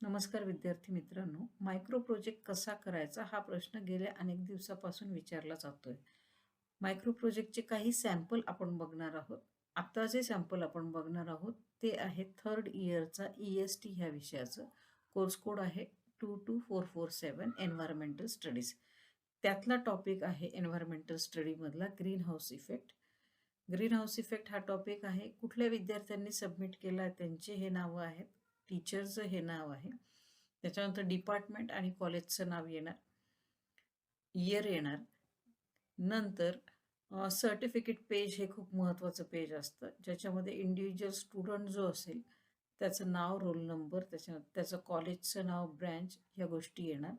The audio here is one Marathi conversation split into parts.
नमस्कार विद्यार्थी मित्रांनो, मायक्रो प्रोजेक्ट कसा करायचा हा प्रश्न गेल्या अनेक दिवसापासून विचारला जातोय. मायक्रो प्रोजेक्टचे काही सॅम्पल आपण बघणार आहोत. आता जे सॅम्पल आपण बघणार आहोत ते आहे थर्ड इयरचा EST ह्या विषयाचं. कोर्स कोड आहे 22447 एन्व्हायरमेंटल स्टडीज. त्यातला टॉपिक आहे एन्व्हायरमेंटल स्टडीमधला green house effect. Green house effect हा टॉपिक आहे. कुठल्या विद्यार्थ्यांनी सबमिट केला त्यांचे हे नावं आहेत. टीचरचं हे नाव आहे. त्याच्यानंतर डिपार्टमेंट आणि कॉलेजचं नाव येणार, इयर येणार. नंतर सर्टिफिकेट पेज हे खूप महत्त्वाचं पेज असतं, ज्याच्यामध्ये इंडिव्हिज्युअल स्टुडंट जो असेल त्याचं नाव, रोल नंबर, त्याचं कॉलेजचं नाव, ब्रँच ह्या गोष्टी येणार.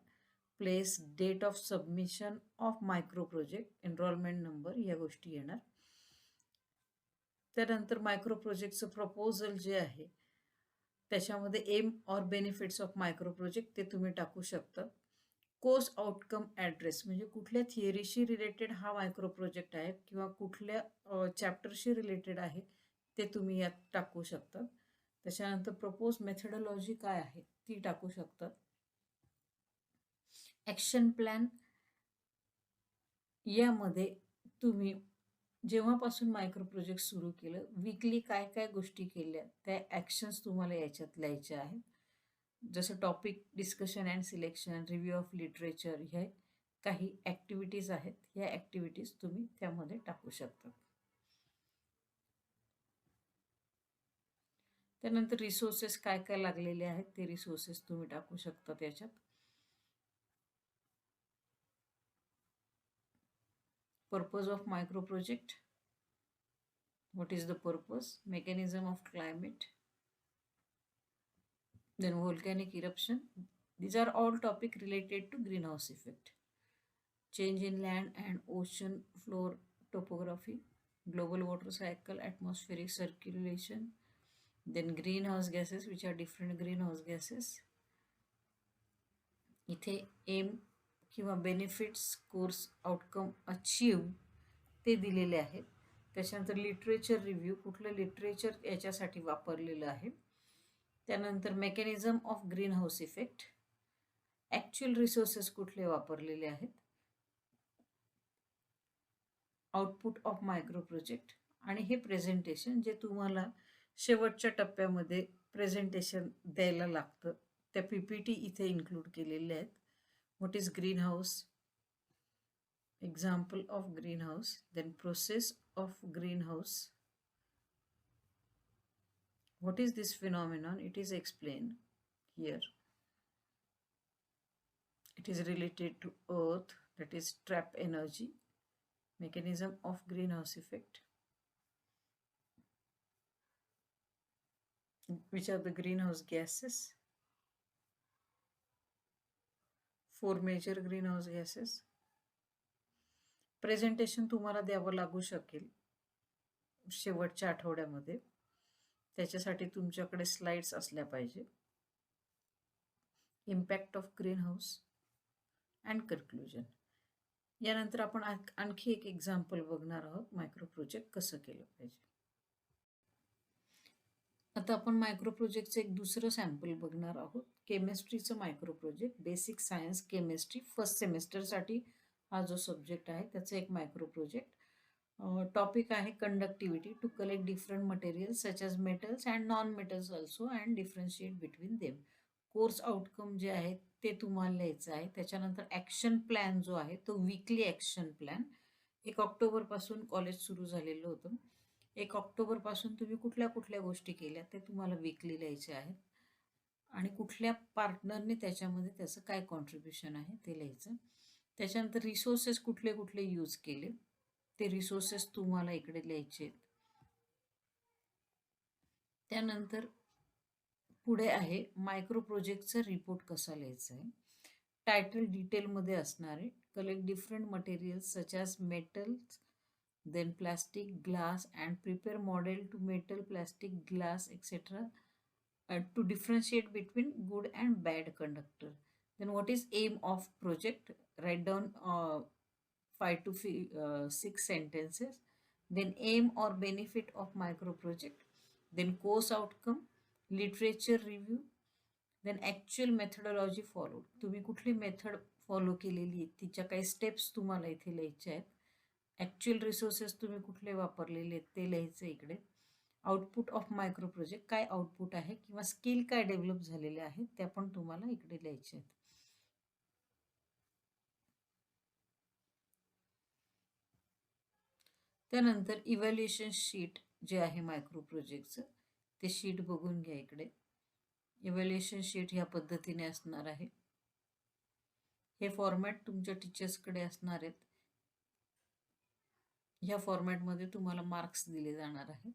Place, date of submission of micro project, enrolment number या गोष्टी येणार. त्यानंतर मायक्रो प्रोजेक्टचं प्रपोजल जे आहे त्याच्यामध्ये aim or benefits of micro project ते तुम्ही टाकू शकता. कोर्स आउटकम ॲड्रेस म्हणजे कुठल्या थिअरीशी रिलेटेड हा मायक्रो प्रोजेक्ट आहे किंवा कुठल्या चॅप्टरशी रिलेटेड आहे ते तुम्ही यात टाकू शकता. त्याच्यानंतर प्रपोज मेथडॉलॉजी काय आहे ती टाकू शकता. ॲक्शन प्लॅन यामध्ये तुम्ही जेव्हापासून मायक्रो प्रोजेक्ट सुरू केलं, वीकली काय काय गोष्टी केल्या त्या ॲक्शन्स तुम्हाला याच्यात लिहायच्या आहेत. जसं topic discussion and selection, review of literature, ह्या काही ॲक्टिव्हिटीज आहेत. ह्या ॲक्टिव्हिटीज तुम्ही त्यामध्ये टाकू शकता. त्यानंतर रिसोर्सेस काय काय लागलेले आहेत ते रिसोर्सेस तुम्ही टाकू शकता त्याच्यात. Purpose of micro project, what is the purpose, mechanism of climate, then volcanic eruption. These are all topic related to greenhouse effect. Change in land and ocean floor topography, global water cycle, atmospheric circulation, then greenhouse gases, which are different greenhouse gases. इथे एम किंवा बेनिफिट्स, कोर्स आउटकम, अचीव ते दिलेले आहेत. त्याच्यानंतर लिटरेचर रिव्ह्यू, कुठलं लिटरेचर याच्यासाठी वापरलेलं आहे. त्यानंतर mechanism of green house effect, actual resources कुठले वापरलेले आहेत, आउटपुट ऑफ मायक्रो प्रोजेक्ट, आणि हे प्रेझेंटेशन जे तुम्हाला शेवटच्या टप्प्यामध्ये प्रेझेंटेशन द्यायला लागतं. त्या PPT इथे इन्क्लूड केलेल्या आहेत. What is green house, example of greenhouse, then process of greenhouse. What is this phenomenon? It is explained here. It is related to earth, that is trap energy, mechanism of greenhouse effect. Which are the greenhouse gases? 4 major greenhouse gases. Presentation तुम्हाला द्यावं लागू शकेल शेवटच्या आठवड्यामध्ये. त्याच्यासाठी तुमच्याकडे स्लाइड्स असल्या पाहिजे. Impact of green house and conclusion. यानंतर आपण आणखी एक एक्झाम्पल बघणार आहोत मायक्रो प्रोजेक्ट कसं केलं पाहिजे. आता आपण मायक्रो प्रोजेक्टचं एक दुसरं सॅम्पल बघणार आहोत. केमिस्ट्रीचं micro project, basic science chemistry first सेमिस्टरसाठी हा जो सब्जेक्ट आहे त्याचं एक मायक्रो प्रोजेक्ट. टॉपिक आहे conductivity, to collect different materials such as metals and non metals also and differentiate between them. Course outcome जे आहे ते तुम्हाला लिहायचं आहे. त्याच्यानंतर ॲक्शन प्लॅन जो आहे तो वीकली ॲक्शन प्लॅन. 1 ऑक्टोबरपासून कॉलेज सुरू झालेलं होतं. 1 ऑक्टोबरपासून तुम्ही कुठल्या कुठल्या गोष्टी केल्या ते तुम्हाला वीकली लिहायचे आहेत आणि कुठल्या पार्टनरने त्याच्यामध्ये त्याचं काय कॉन्ट्रीब्युशन आहे ते लिहायचं. त्याच्यानंतर रिसोर्सेस कुठले कुठले यूज केले ते रिसोर्सेस तुम्हाला इकडे लिहायचे आहेत. त्यानंतर पुढे आहे मायक्रो प्रोजेक्टचा रिपोर्ट कसा लिहायचा आहे. टायटल डिटेलमध्ये असणार आहे. Collect different materials such as metals, then plastic, glass, and prepare model to metal, plastic, glass, etc. To differentiate between good and bad conductor. Then what is aim of project? Write down 5 to 6 sentences. Then aim or benefit of micro project. Then course outcome, literature review. Then actual methodology follow, तुम्ही कुठली मेथड फॉलो केलेली आहे, तिच्या काही स्टेप्स तुम्हाला इथे लिहायच्या आहेत. ॲक्च्युअल रिसोर्सेस तुम्ही कुठले वापरलेले आहेत ते लिहायचं इकडे. आउटपुट ऑफ मायक्रो प्रोजेक्ट, काय आउटपुट आहे किंवा स्किल काय डेव्हलप झालेले आहेत त्या पण तुम्हाला इकडे लिहायचे आहेत. त्यानंतर इव्हॅल्युएशन शीट जे आहे मायक्रो प्रोजेक्टचं, ते शीट बघून घ्या इकडे. इव्हॅल्युएशन शीट ह्या पद्धतीने असणार आहे. हे फॉर्मॅट तुमच्या टीचर्सकडे असणार आहेत. ह्या फॉर्मॅटमध्ये तुम्हाला मार्क्स दिले जाणार आहेत.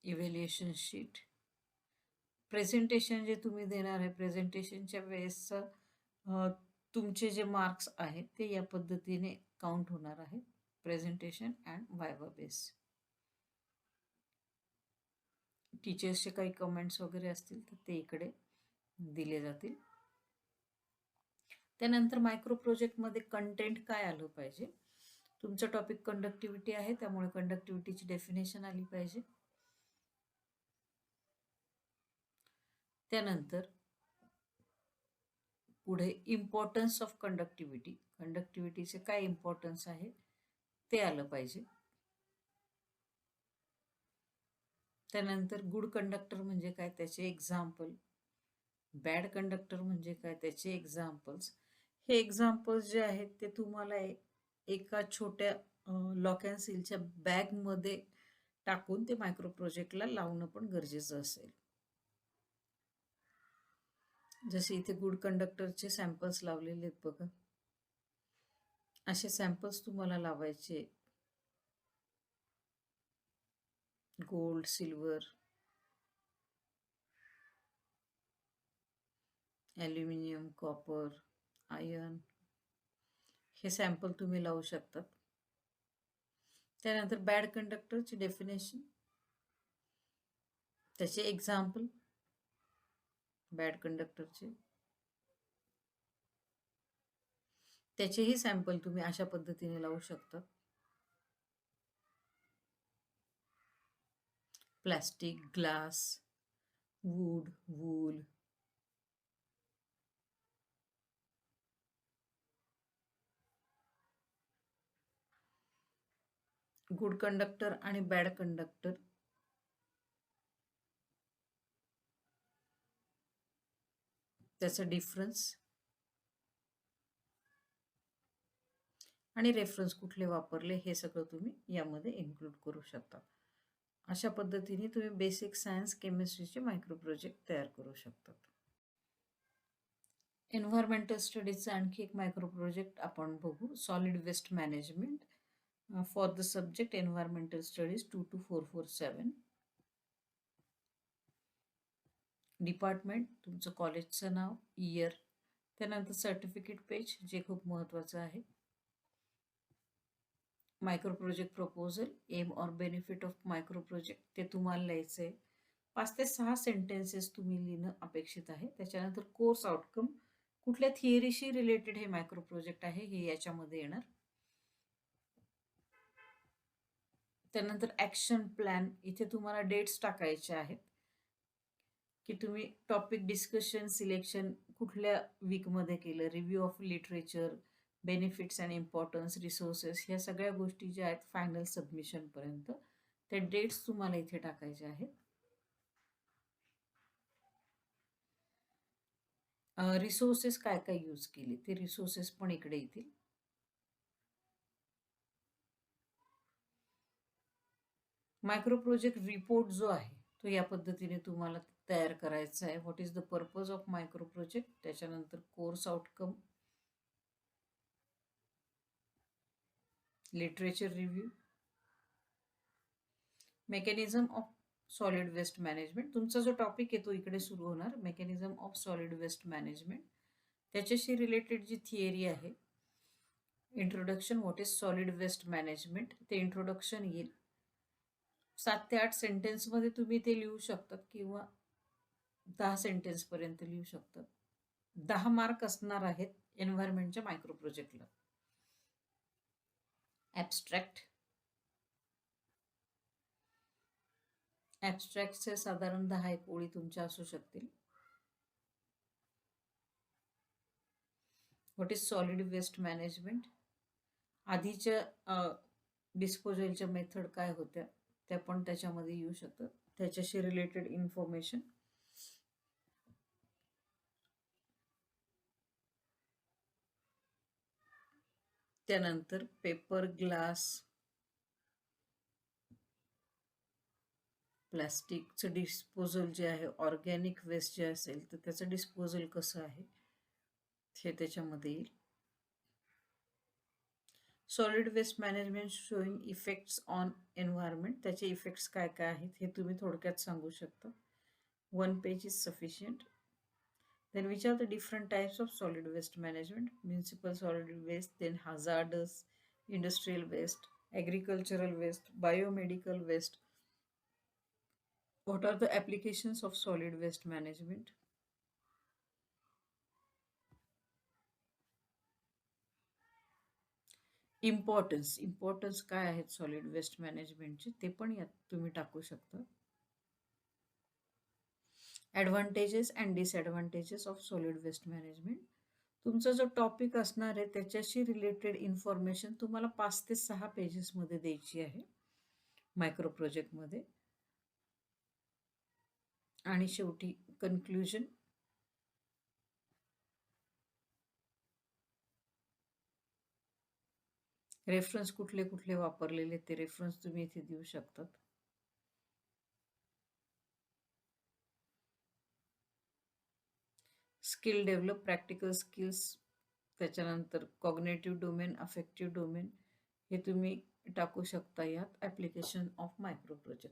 Evaluation sheet. प्रेझेंटेशन जे तुम्ही देणार आहे, प्रेझेंटेशनच्या वेळेसचं तुमचे जे मार्क्स आहेत ते या पद्धतीने काउंट होणार आहेत. Presentation and viva base. टीचर्सचे काही कमेंट्स वगैरे असतील तर ते इकडे दिले जातील. त्यानंतर मायक्रो प्रोजेक्टमध्ये कंटेंट काय आलं पाहिजे. तुमचा टॉपिक कंडक्टिव्हिटी आहे, त्यामुळे कंडक्टिव्हिटीची डेफिनेशन आली पाहिजे. त्यानंतर पुढे इम्पॉर्टन्स ऑफ कंडक्टिव्हिटी, कंडक्टिव्हिटीचे काय इम्पॉर्टन्स आहे ते आलं पाहिजे. त्यानंतर गुड कंडक्टर म्हणजे काय त्याचे एक्झाम्पल, बॅड कंडक्टर म्हणजे काय त्याचे एक्झाम्पल्स. हे एक्झाम्पल्स जे आहेत ते तुम्हाला एका छोट्या लॉक अँड सीलच्या बॅगमध्ये टाकून ते मायक्रो प्रोजेक्टला लावणं पण गरजेचं असेल. जसे इथे गुड कंडक्टरचे सॅम्पल्स लावलेले आहेत बघा, असे सॅम्पल्स तुम्हाला लावायचे. Gold, silver, aluminium, copper, iron, हे सॅम्पल तुम्ही लावू शकतात. त्यानंतर बॅड कंडक्टरची डेफिनेशन, त्याचे एक्झाम्पल बॅड कंडक्टरचे, त्याचेही सॅम्पल तुम्ही अशा पद्धतीने लावू शकतात. Plastic, glass, wood, wool, good conductor आणि बॅड कंडक्टर, त्याचा डिफरन्स आणि रेफरन्स कुठले वापरले हे सगळं तुम्ही यामध्ये इन्क्लूड करू शकता. अशा पद्धतीने तुम्ही बेसिक सायन्स केमिस्ट्रीचे मायक्रो प्रोजेक्ट तयार करू शकतात. एन्व्हायरमेंटल स्टडीजचा आणखी एक मायक्रो प्रोजेक्ट आपण बघू, solid waste management for the subject environmental studies 22447. Department, तुमचं कॉलेजचं नाव, इयर, त्यानंतर सर्टिफिकेट पेज जे खूप महत्त्वाचं आहे. Micro project proposal, aim or benefit of micro project ते तुम्हाला लिहायचं आहे. 5 ते 6 सेंटेन्सेस तुम्ही लिहिणं अपेक्षित आहे. त्याच्यानंतर कोर्स आउटकम, कुठल्या थिअरीशी रिलेटेड हे मायक्रो प्रोजेक्ट आहे हे याच्यामध्ये येणार. त्यानंतर ॲक्शन प्लॅन, इथे तुम्हाला डेट्स टाकायचे आहेत की तुम्ही टॉपिक डिस्कशन सिलेक्शन कुठल्या वीकमध्ये केलं, review of literature, benefits and importance, resources, ह्या सगळ्या गोष्टी ज्या आहेत फायनल सबमिशनपर्यंत त्या डेट्स तुम्हाला इथे टाकायचे आहेत. रिसोर्सेस काय काय यूज केले ते रिसोर्सेस पण इकडे येतील. मायक्रो प्रोजेक्ट रिपोर्ट जो आहे तो या पद्धतीने तुम्हाला तयार करायचा आहे. What is the purpose of micro project, त्याच्यानंतर course outcome, literature review, mechanism of solid waste management, तुमचा जो टॉपिक आहे तो इकडे सुरू होणार, mechanism of solid waste management, त्याच्याशी रिलेटेड जी थिअरी आहे. Introduction, what is solid waste management, ते इंट्रोडक्शन येईल. 7 ते 8 सेंटेन्समध्ये तुम्ही ते लिहू शकतात किंवा 10 सेंटेन्सपर्यंत लिहू शकतात. 10 मार्क असणार आहेत एन्व्हायरमेंटच्या मायक्रो प्रोजेक्टला. ॲब्स्ट्रॅक्ट, ॲब्स्ट्रॅक्टचे साधारण 10 ओळी तुमच्या असू शकतील. What is solid waste management? आधीच्या डिस्पोजलच्या मेथड काय होत्या त्या पण त्याच्यामध्ये येऊ शकतात, त्याच्याशी रिलेटेड इन्फॉर्मेशन. त्यानंतर पेपर, ग्लास, प्लॅस्टिकचं डिस्पोजल जे आहे, ऑर्गॅनिक वेस्ट जे असेल तर त्याचं डिस्पोजल कसं आहे हे त्याच्यामध्ये येईल. Solid waste management showing effects on environment, त्याचे इफेक्ट्स काय काय आहेत हे तुम्ही थोडक्यात सांगू शकता. 1 page is sufficient. Then which are the different types of solid waste management? Municipal solid waste, then hazardous, industrial waste, agricultural waste, biomedical waste. What are the applications of solid waste management? Importance काय आहेत सॉलिड वेस्ट मॅनेजमेंटचे ते पण यात तुम्ही टाकू शकता. Advantages and disadvantages of solid waste management. तुमचा जो टॉपिक असणार आहे त्याच्याशी रिलेटेड इन्फॉर्मेशन तुम्हाला 5 ते 6 पेजेसमध्ये द्यायची आहे मायक्रो प्रोजेक्टमध्ये. आणि शेवटी कन्क्लुजन. रेफरन्स कुठले कुठले वापरलेले ते रेफरन्स तुम्ही इथे देऊ शकतात. स्किल डेव्हलप, प्रॅक्टिकल स्किल्स, त्याच्यानंतर कॉग्नेटिव्ह डोमेन, अफेक्टिव्ह डोमेन हे तुम्ही टाकू शकता यात ॲप्लिकेशन ऑफ मायक्रो प्रोजेक्ट.